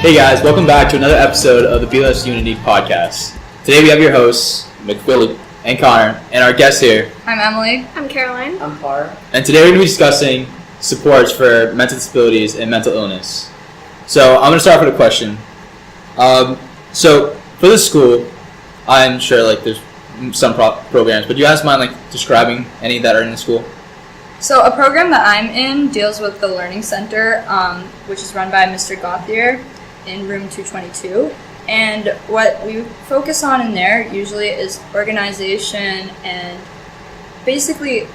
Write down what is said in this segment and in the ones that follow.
Hey guys, welcome back to another episode of the BLS Unity Podcast. Today we have your hosts, Mcphillips and Connor, and our guests here. I'm Emily. I'm Caroline. I'm Parla. And today we're going to be discussing supports for mental disabilities and mental illness. So I'm going to start with a question. So for the school, I'm sure there's some programs, but do you guys mind describing any that are in the school? So a program that I'm in deals with the Learning Center, which is run by Mr. Gauthier in room 222. And what we focus on in there usually is organization and basically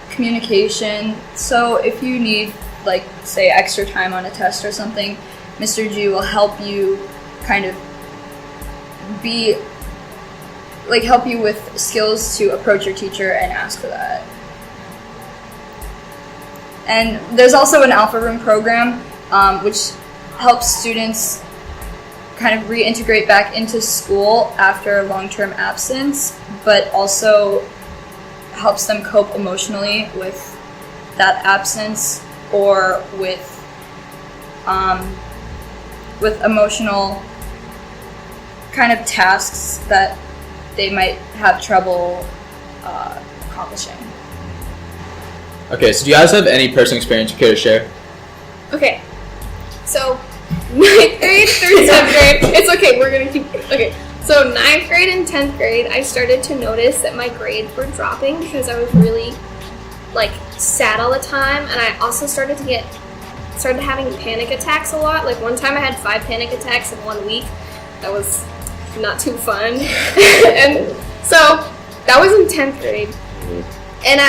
communication. So if you need, say, extra time on a test or something, Mr. G will help you kind of help you with skills to approach your teacher and ask for that. And there's also an Alpha Room program, which helps students kind of reintegrate back into school after a long-term absence, but also helps them cope emotionally with that absence or with emotional kind of tasks that they might have trouble accomplishing. Okay, so do you guys have any personal experience you care to share? Okay, so 9th grade through 10th grade, it's okay, we're gonna keep, okay. So 9th grade and 10th grade, I started to notice that my grades were dropping because I was really, sad all the time, and I also started having panic attacks a lot. One time I had 5 panic attacks in 1 week. That was not too fun. And so that was in 10th grade. And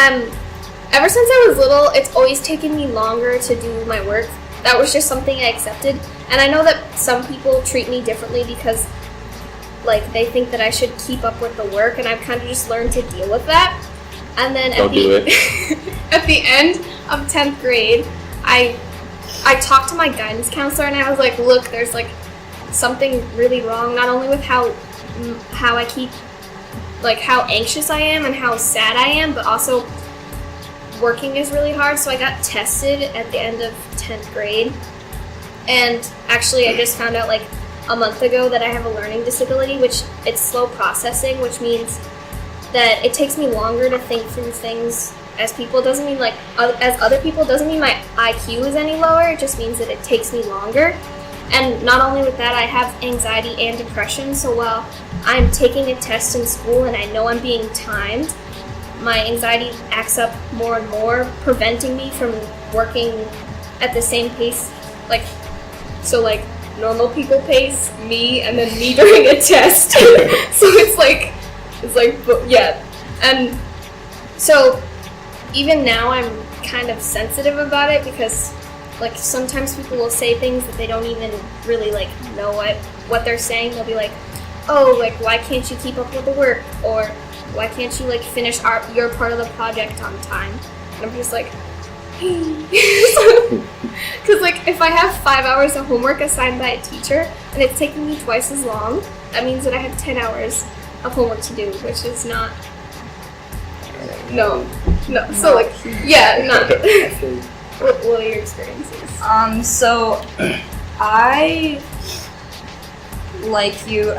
ever since I was little, it's always taken me longer to do my work. That was just something I accepted. And I know that some people treat me differently because they think that I should keep up with the work, and I've kind of just learned to deal with that. And then at the end of 10th grade, I talked to my guidance counselor, and I was like, look, there's something really wrong, not only with how I keep, how anxious I am and how sad I am, but also working is really hard. So I got tested at the end of 10th grade, and actually I just found out a month ago that I have a learning disability, which it's slow processing, which means that it takes me longer to think through things as people. Doesn't mean as other people, doesn't mean my IQ is any lower, it just means that it takes me longer. And not only with that, I have anxiety and depression, so while I'm taking a test in school and I know I'm being timed, my anxiety acts up more and more, preventing me from working at the same pace, normal people pace, me, and then me during a test. So yeah. And so even now I'm kind of sensitive about it because sometimes people will say things that they don't even really know what they're saying. They'll be like, oh, why can't you keep up with the work? Or why can't you finish your part of the project on time? And I'm just like, because if I have 5 hours of homework assigned by a teacher and it's taking me twice as long, that means that I have 10 hours of homework to do, which is not. No. So not. What are your experiences? So I, like you,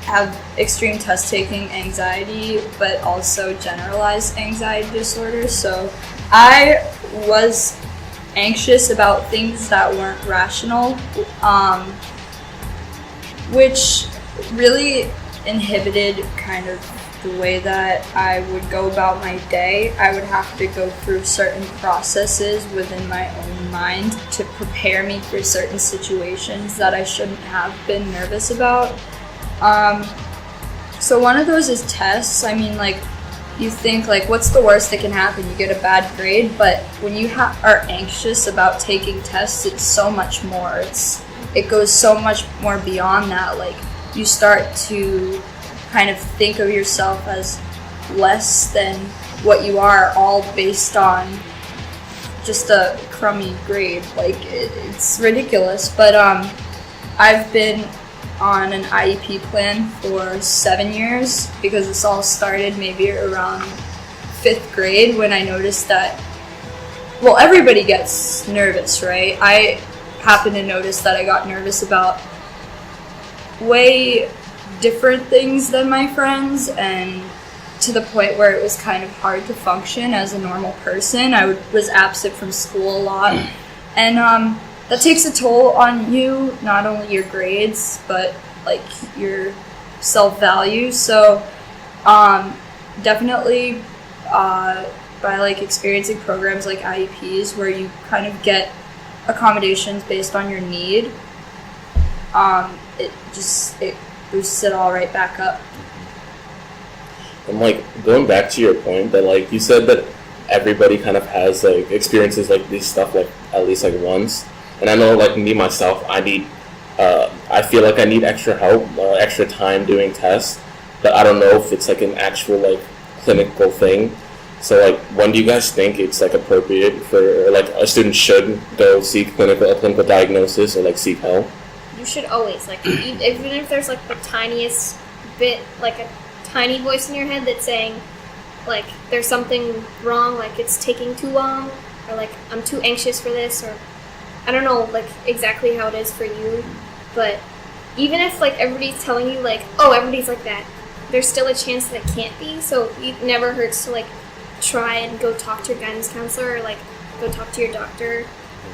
have extreme test-taking anxiety, but also generalized anxiety disorder. So I was anxious about things that weren't rational, which really inhibited kind of the way that I would go about my day. I would have to go through certain processes within my own mind to prepare me for certain situations that I shouldn't have been nervous about. So one of those is tests. I mean, you think, what's the worst that can happen? You get a bad grade, but when you are anxious about taking tests, it's so much more. It goes so much more beyond that. You start to kind of think of yourself as less than what you are, all based on just a crummy grade. It's ridiculous. But I've been on an IEP plan for 7 years because this all started maybe around 5th grade when I noticed that, everybody gets nervous, right? I happened to notice that I got nervous about way different things than my friends, and to the point where it was kind of hard to function as a normal person. I was absent from school a lot, and that takes a toll on you, not only your grades, but like your self-value. So definitely by like experiencing programs like IEPs where you kind of get accommodations based on your need, it boosts it all right back up. And like going back to your point that like you said that everybody kind of has like experiences like this stuff like at least like once, and I know like me myself, I feel like I need extra help, extra time doing tests, but I don't know if it's like an actual like clinical thing. So like when do you guys think it's like appropriate for like a student should go seek a clinical diagnosis or like seek help? You should always, like, even if there's like the tiniest bit, like a tiny voice in your head that's saying like there's something wrong, like it's taking too long, or like I'm too anxious for this, or I don't know like exactly how it is for you, but even if like everybody's telling you like, oh, everybody's like that, there's still a chance that it can't be. So it never hurts to like try and go talk to your guidance counselor, or like go talk to your doctor,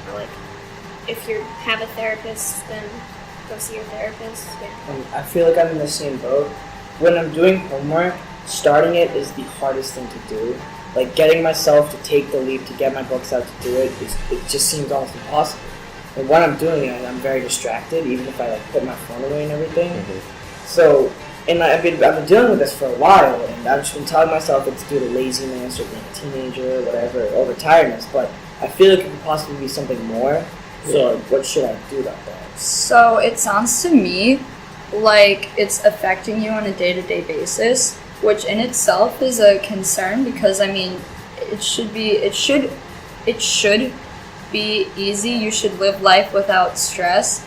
or like if you have a therapist, then go see your therapist. Yeah. I feel like I'm in the same boat. When I'm doing homework, starting it is the hardest thing to do. Like getting myself to take the leap to get my books out to do it, it just seems almost impossible. And when I'm doing it, I'm very distracted, even if I like put my phone away and everything. Mm-hmm. So, and I've been dealing with this for a while, and I've just been telling myself it's due to laziness or being a teenager or whatever, or tiredness. But I feel like it could possibly be something more. So, what should I do about that? So it sounds to me like it's affecting you on a day-to-day basis, which in itself is a concern, because I mean it should be easy. You should live life without stress.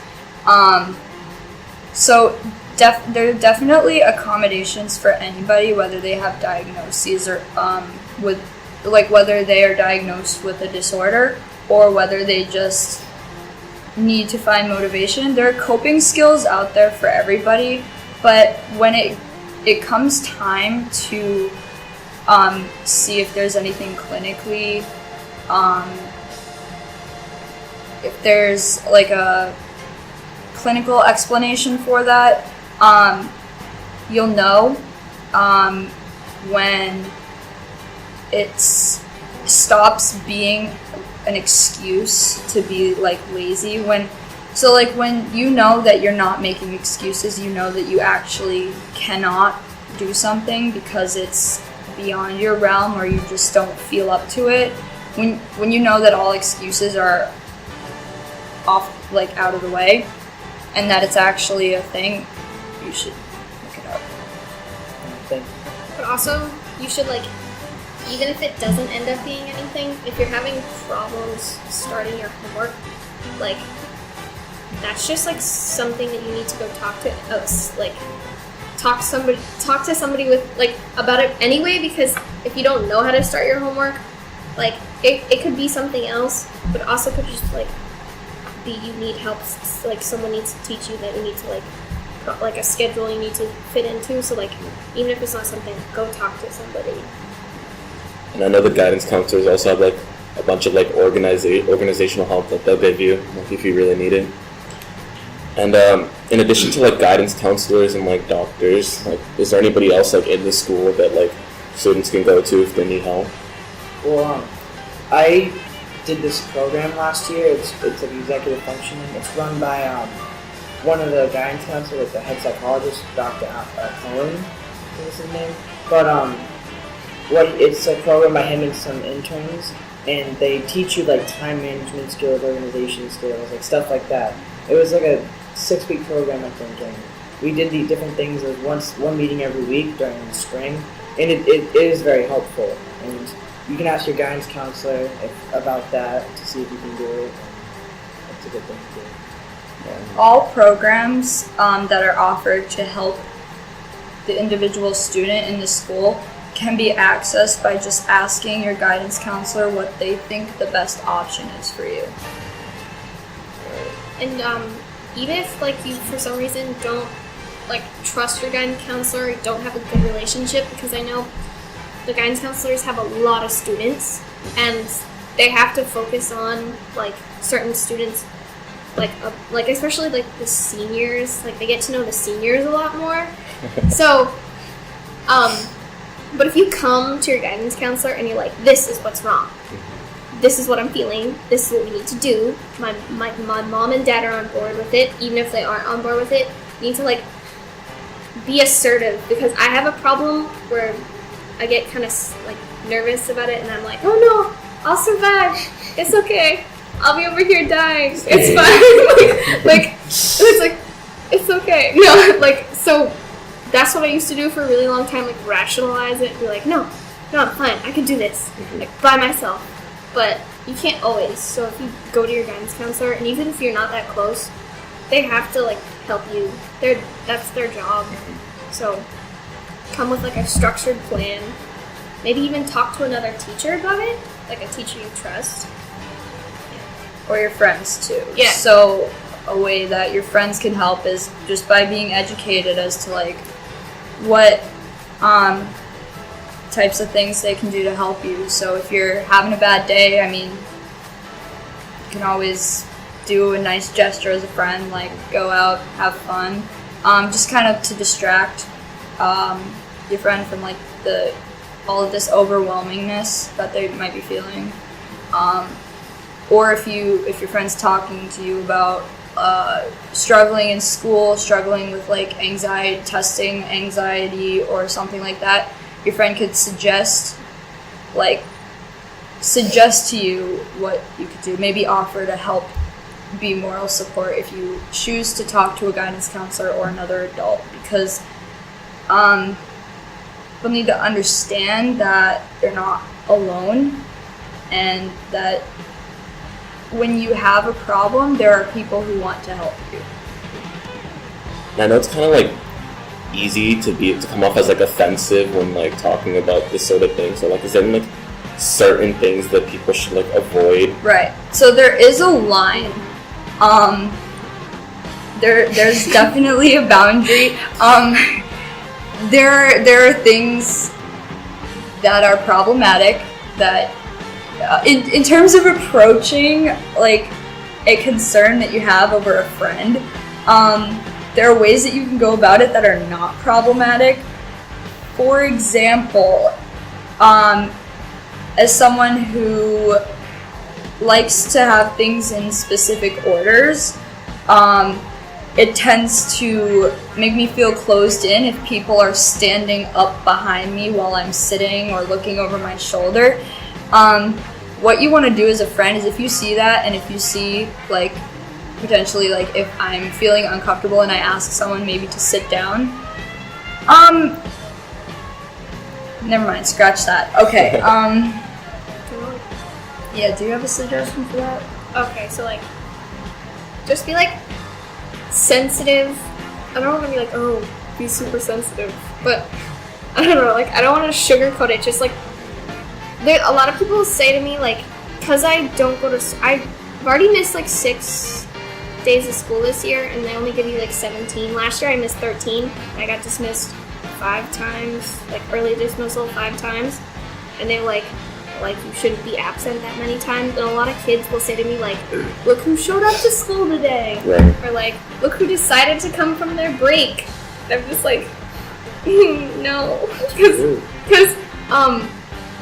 So there are definitely accommodations for anybody, whether they have diagnoses or with like whether they are diagnosed with a disorder or whether they just need to find motivation. There are coping skills out there for everybody, but when it comes time to see if there's anything clinically, if there's like a clinical explanation for that, you'll know when it stops being an excuse to be like lazy. When you know that you're not making excuses, you know that you actually cannot do something because it's beyond your realm or you just don't feel up to it. When you know that all excuses are off, like out of the way, and that it's actually a thing, you should look it up. But also, you should like, even if it doesn't end up being anything, if you're having problems starting your homework, like, that's just like something that you need to go talk to somebody with like about it anyway, because if you don't know how to start your homework, like it could be something else, but also could just like be you need help, like someone needs to teach you that you need to like a schedule you need to fit into. So like even if it's not something, go talk to somebody. And I know the guidance counselors also have like a bunch of like organizational help that they'll give you like, if you really need it. And in addition to like guidance counselors and like doctors, like is there anybody else like in the school that like students can go to if they need help? Well, I did this program last year. It's like executive functioning. It's run by one of the guidance counselors, the head psychologist, Dr. Cohen, is his name. But it's a program by him and some interns, and they teach you like time management skills, organization skills, like stuff like that. It was like a 6-week program, I think, and we did the different things. There was one meeting every week during the spring, and it is very helpful. And you can ask your guidance counselor about that to see if you can do it. That's a good thing to do. Yeah. All programs that are offered to help the individual student in the school can be accessed by just asking your guidance counselor what they think the best option is for you. Right. And even if like you for some reason don't like trust your guidance counselor, or don't have a good relationship, because I know the guidance counselors have a lot of students and they have to focus on like certain students, like especially like the seniors, like they get to know the seniors a lot more. So but if you come to your guidance counselor and you're like, this is what's wrong, this is what I'm feeling, this is what we need to do, my mom and dad are on board with it, even if they aren't on board with it, you need to like be assertive, because I have a problem where I get kind of like nervous about it and I'm like, oh no, I'll survive, it's okay, I'll be over here dying, it's fine. like it's like, it's okay. No, like, so that's what I used to do for a really long time, like rationalize it and be like, no, I'm fine, I can do this, like by myself. But you can't always. So if you go to your guidance counselor, and even if you're not that close, they have to like help you. That's their job. So come with like a structured plan. Maybe even talk to another teacher about it, like a teacher you trust. Or your friends too. Yeah. So a way that your friends can help is just by being educated as to like what types of things they can do to help you. So if you're having a bad day, I mean, you can always do a nice gesture as a friend, like go out, have fun, just kind of to distract your friend from like all of this overwhelmingness that they might be feeling. Or if your friend's talking to you about struggling in school, struggling with like anxiety or something like that, your friend could suggest to you what you could do. Maybe offer to help be moral support if you choose to talk to a guidance counselor or another adult, because they'll need to understand that they're not alone, and that when you have a problem, there are people who want to help you. I know it's kind of like easy to come off as like offensive when like talking about this sort of thing. So like, is there like certain things that people should like avoid? Right. So there is a line. There's definitely a boundary. There are things that are problematic that in terms of approaching like a concern that you have over a friend, there are ways that you can go about it that are not problematic. For example, as someone who likes to have things in specific orders, it tends to make me feel closed in if people are standing up behind me while I'm sitting or looking over my shoulder. What you want to do as a friend is, if you see that, and if you see like potentially like if I'm feeling uncomfortable and I ask someone maybe to sit down, never mind, scratch that. Okay. Yeah, do you have a suggestion for that? Okay, so like, just be like sensitive. I don't want to be like, oh, be super sensitive, but I don't know, like I don't want to sugarcoat it. Just like, a lot of people say to me like, because I don't go to, I've already missed like 6 days of school this year, and they only give you like 17. Last year I missed 13. I got dismissed 5 times, like early dismissal 5 times, and they're like you shouldn't be absent that many times. And a lot of kids will say to me like, look who showed up to school today, Right. or like, look who decided to come from their break. And I'm just like, no, because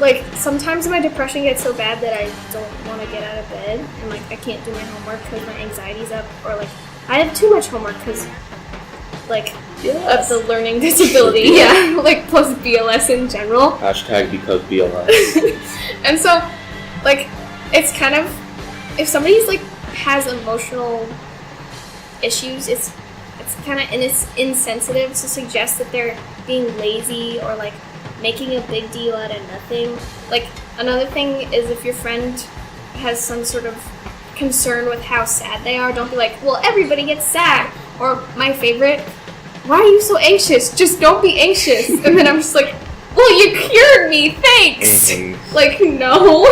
like sometimes my depression gets so bad that I don't want to get out of bed, and like I can't do my homework because my anxiety's up, or like I have too much homework because like of the learning disability. Yeah, like plus BLS in general. #because BLS. And so like it's kind of, if somebody's like has emotional issues, it's kind of, and it's insensitive to suggest that they're being lazy or like making a big deal out of nothing. Like another thing is, if your friend has some sort of concern with how sad they are, don't be like, well, everybody gets sad. Or my favorite, why are you so anxious? Just don't be anxious. And then I'm just like, well, you cured me, thanks. Mm-hmm. Like, no.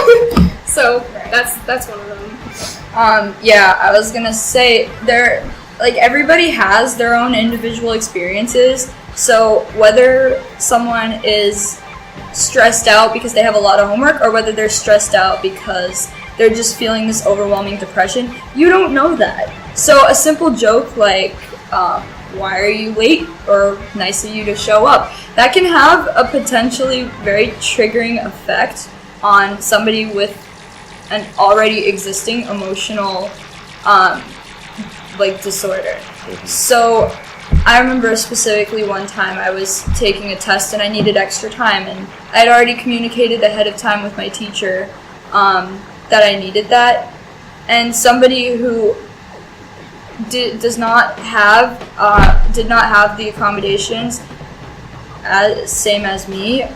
So That's one of them. Yeah, I was gonna say everybody has their own individual experiences. So whether someone is stressed out because they have a lot of homework, or whether they're stressed out because they're just feeling this overwhelming depression, you don't know that. So a simple joke like, why are you late? Or nice of you to show up. That can have a potentially very triggering effect on somebody with an already existing emotional disorder. So I remember specifically one time I was taking a test and I needed extra time, and I had already communicated ahead of time with my teacher that I needed that. And somebody who did not have the accommodations same as me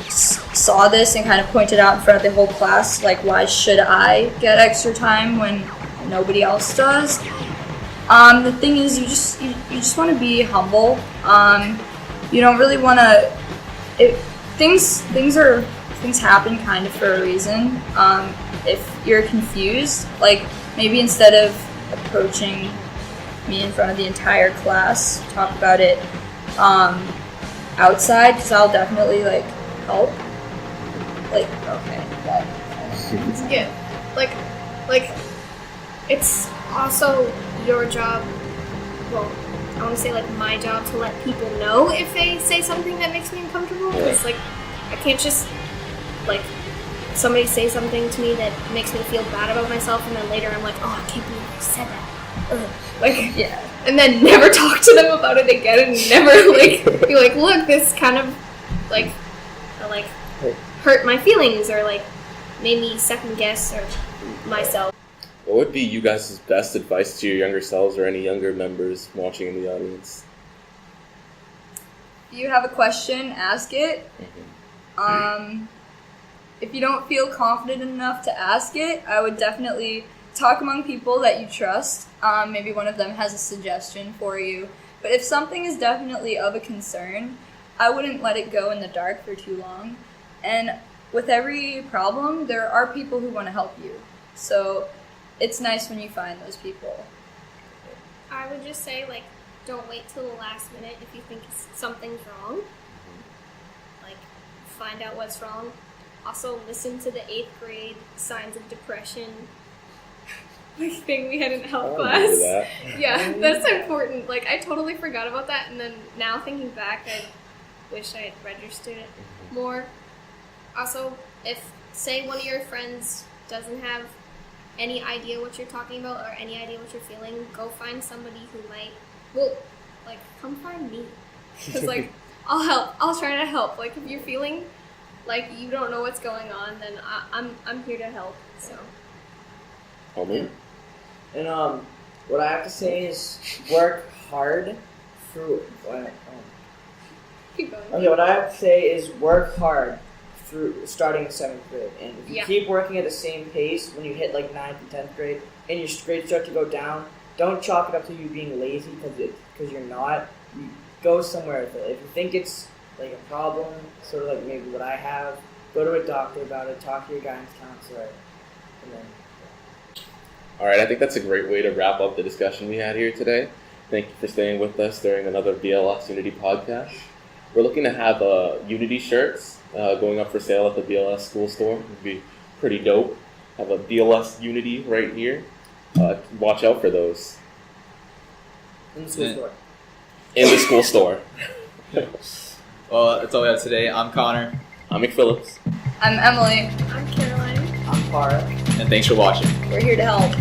saw this and kind of pointed out in front of the whole class, like, why should I get extra time when nobody else does? The thing is, you just want to be humble. You don't really want to. Things happen kind of for a reason. If you're confused, like, maybe instead of approaching me in front of the entire class, talk about it outside, because I'll definitely help. Okay. Yeah, like it's also your job. Well, I want to say my job to let people know if they say something that makes me uncomfortable. Because I can't just somebody say something to me that makes me feel bad about myself, and then later I'm like, oh, I can't believe you said that. Yeah, and then never talk to them about it again, and never be like, look, this kind of hurt my feelings, or made me second guess or myself. What would be you guys' best advice to your younger selves or any younger members watching in the audience? If you have a question, ask it. If you don't feel confident enough to ask it, I would definitely talk among people that you trust. Maybe one of them has a suggestion for you. But if something is definitely of a concern, I wouldn't let it go in the dark for too long. And with every problem, there are people who want to help you. So it's nice when you find those people. I would just say, don't wait till the last minute if you think something's wrong. Find out what's wrong. Also, listen to the 8th grade signs of depression thing we had in health class. That. Yeah, that's important. I totally forgot about that, and then now thinking back, I wish I had registered it more. Also, if, say, one of your friends doesn't have any idea what you're talking about or any idea what you're feeling, go find somebody who might, come find me. Because, I'll help. I'll try to help. If you're feeling like you don't know what's going on, then I'm here to help, so. Homie? And, what I have to say is work hard through, Keep going. Okay, what I have to say is work hard through starting in 7th grade. And if you keep working at the same pace when you hit 9th and 10th grade and your grades start to go down, don't chalk it up to you being lazy because you're not. You go somewhere with it. If you think it's a problem, sort of maybe what I have, go to a doctor about it, talk to your guidance counselor, and then. All right, I think that's a great way to wrap up the discussion we had here today. Thank you for staying with us during another BLS Unity podcast. We're looking to have Unity shirts going up for sale at the BLS school store. It would be pretty dope. Have a BLS Unity right here. Watch out for those. In the school store. In the school store. Well, that's all we have today. I'm Connor. I'm Mcphillips. I'm Emily. I'm Caroline. I'm Parla. And thanks for watching. We're here to help.